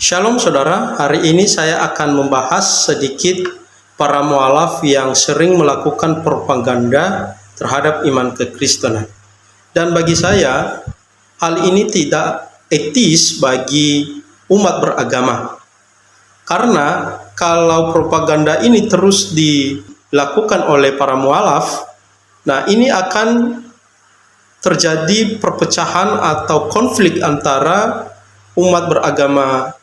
Shalom saudara, hari ini saya akan membahas sedikit para mualaf yang sering melakukan propaganda terhadap iman kekristenan. Dan bagi saya, hal ini tidak etis bagi umat beragama. Karena kalau propaganda ini terus dilakukan oleh para mualaf, nah ini akan terjadi perpecahan atau konflik antara umat beragama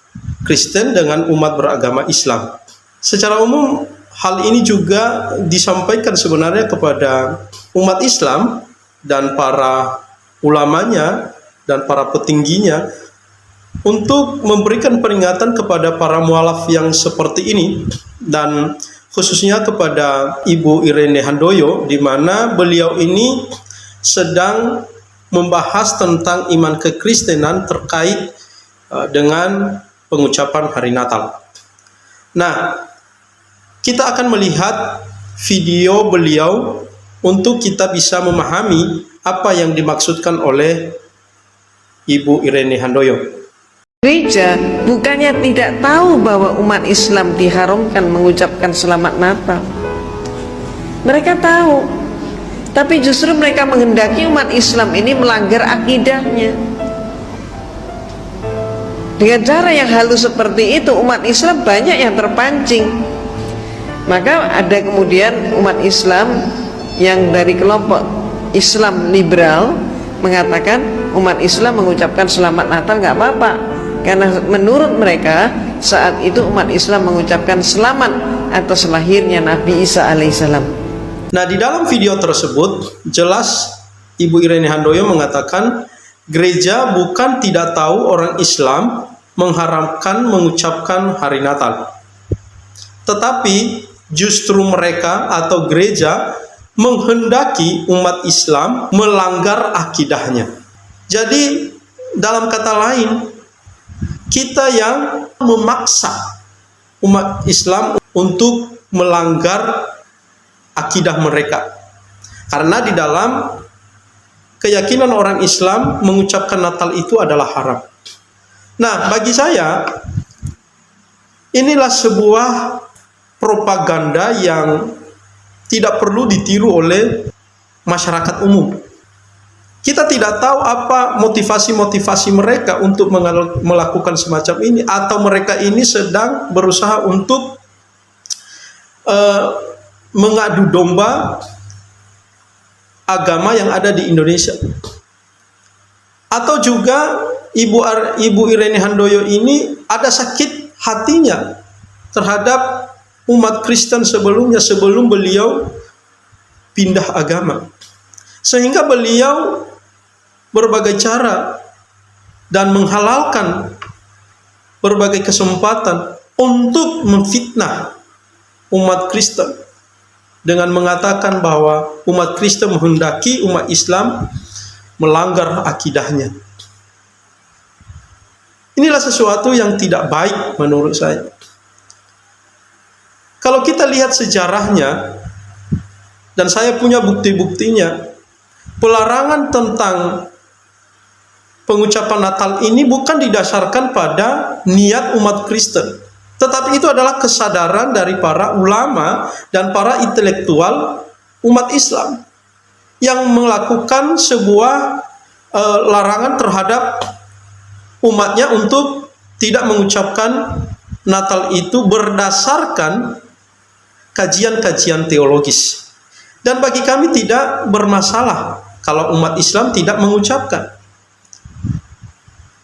Kristen dengan umat beragama Islam. Secara umum, hal ini juga disampaikan sebenarnya kepada umat Islam dan para ulamanya dan para petingginya untuk memberikan peringatan kepada para mualaf yang seperti ini, dan khususnya kepada Ibu Irene Handoyo, di mana beliau ini sedang membahas tentang iman kekristenan terkait dengan pengucapan hari Natal. Nah, kita akan melihat video beliau untuk kita bisa memahami apa yang dimaksudkan oleh Ibu Irene Handoyo. Gereja bukannya tidak tahu bahwa umat Islam diharamkan mengucapkan selamat Natal. Mereka tahu, tapi justru mereka menghendaki umat Islam ini melanggar akidahnya. Dengan cara yang halus seperti itu, umat Islam banyak yang terpancing. Maka ada kemudian umat Islam yang dari kelompok Islam liberal mengatakan umat Islam mengucapkan selamat Natal nggak apa-apa, karena menurut mereka saat itu umat Islam mengucapkan selamat atas lahirnya Nabi Isa alaihissalam. Nah, di dalam video tersebut jelas Ibu Irene Handoyo mengatakan gereja bukan tidak tahu orang Islam mengharamkan mengucapkan hari Natal, tetapi justru mereka atau gereja menghendaki umat Islam melanggar akidahnya. Jadi dalam kata lain, kita yang memaksa umat Islam untuk melanggar akidah mereka, karena di dalam keyakinan orang Islam mengucapkan Natal itu adalah haram. Nah, bagi saya inilah sebuah propaganda yang tidak perlu ditiru oleh masyarakat umum. Kita tidak tahu apa motivasi-motivasi mereka untuk melakukan semacam ini, atau mereka ini sedang berusaha untuk mengadu domba agama yang ada di Indonesia. Atau juga Ibu Irene Handoyo ini ada sakit hatinya terhadap umat Kristen sebelumnya, sebelum beliau pindah agama, sehingga beliau berbagai cara dan menghalalkan berbagai kesempatan untuk memfitnah umat Kristen dengan mengatakan bahwa umat Kristen menghendaki umat Islam melanggar akidahnya. Inilah sesuatu yang tidak baik menurut saya. Kalau kita lihat sejarahnya, dan saya punya bukti-buktinya, pelarangan tentang pengucapan Natal ini bukan didasarkan pada niat umat Kristen, tetapi itu adalah kesadaran dari para ulama dan para intelektual umat Islam yang melakukan sebuah larangan terhadap umatnya untuk tidak mengucapkan Natal itu berdasarkan kajian-kajian teologis. Dan bagi kami tidak bermasalah kalau umat Islam tidak mengucapkan.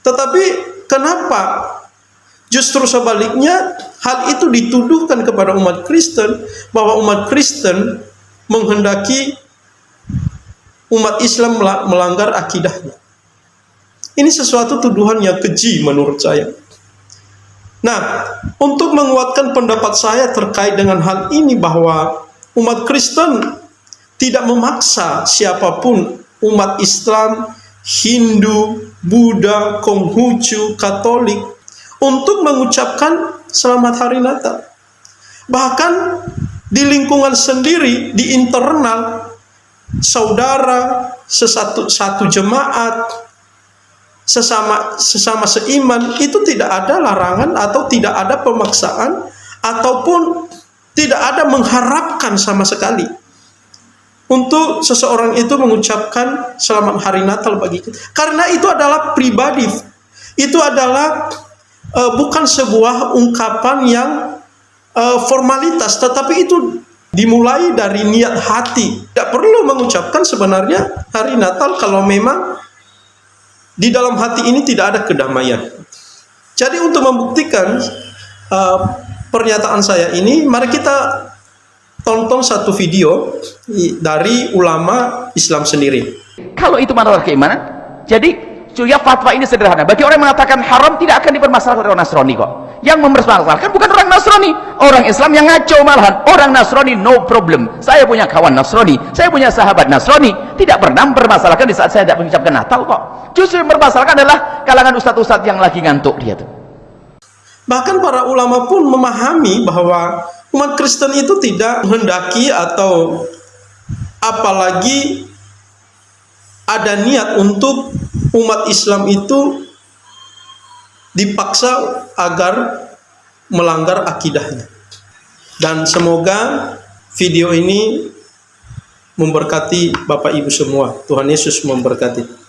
Tetapi kenapa justru sebaliknya hal itu dituduhkan kepada umat Kristen, bahwa umat Kristen menghendaki umat Islam melanggar akidahnya? Ini sesuatu tuduhan yang keji menurut saya. Nah, untuk menguatkan pendapat saya terkait dengan hal ini, bahwa umat Kristen tidak memaksa siapapun, umat Islam, Hindu, Buddha, Konghucu, Katolik, untuk mengucapkan selamat hari Natal. Bahkan di lingkungan sendiri, di internal saudara satu jemaat, sesama seiman itu tidak ada larangan atau tidak ada pemaksaan ataupun tidak ada mengharapkan sama sekali untuk seseorang itu mengucapkan selamat hari Natal bagi kita. Karena itu adalah pribadi. Itu adalah bukan sebuah ungkapan yang formalitas, tetapi itu dimulai dari niat hati. Tidak perlu mengucapkan sebenarnya hari Natal kalau memang di dalam hati ini tidak ada kedamaian. Jadi untuk membuktikan pernyataan saya ini, mari kita tonton satu video dari ulama Islam sendiri. Kalau itu masalah keimanan, jadi ya fatwa ini sederhana. Bagi orang yang mengatakan haram tidak akan dipermasalahkan oleh orang Nasrani kok. Yang mempermasalahkan bukan orang Nasrani, orang Islam yang ngaco malahan. Orang Nasrani no problem. Saya punya kawan Nasrani, saya punya sahabat Nasrani, tidak pernah mempermasalahkan di saat saya tidak mengucapkan Natal kok. Justru yang mempermasalahkan adalah kalangan ustadz-ustadz yang lagi ngantuk dia tuh. Bahkan para ulama pun memahami bahwa umat Kristen itu tidak menghendaki atau apalagi ada niat untuk umat Islam itu dipaksa agar melanggar akidahnya. Dan semoga video ini memberkati Bapak Ibu semua. Tuhan Yesus memberkati.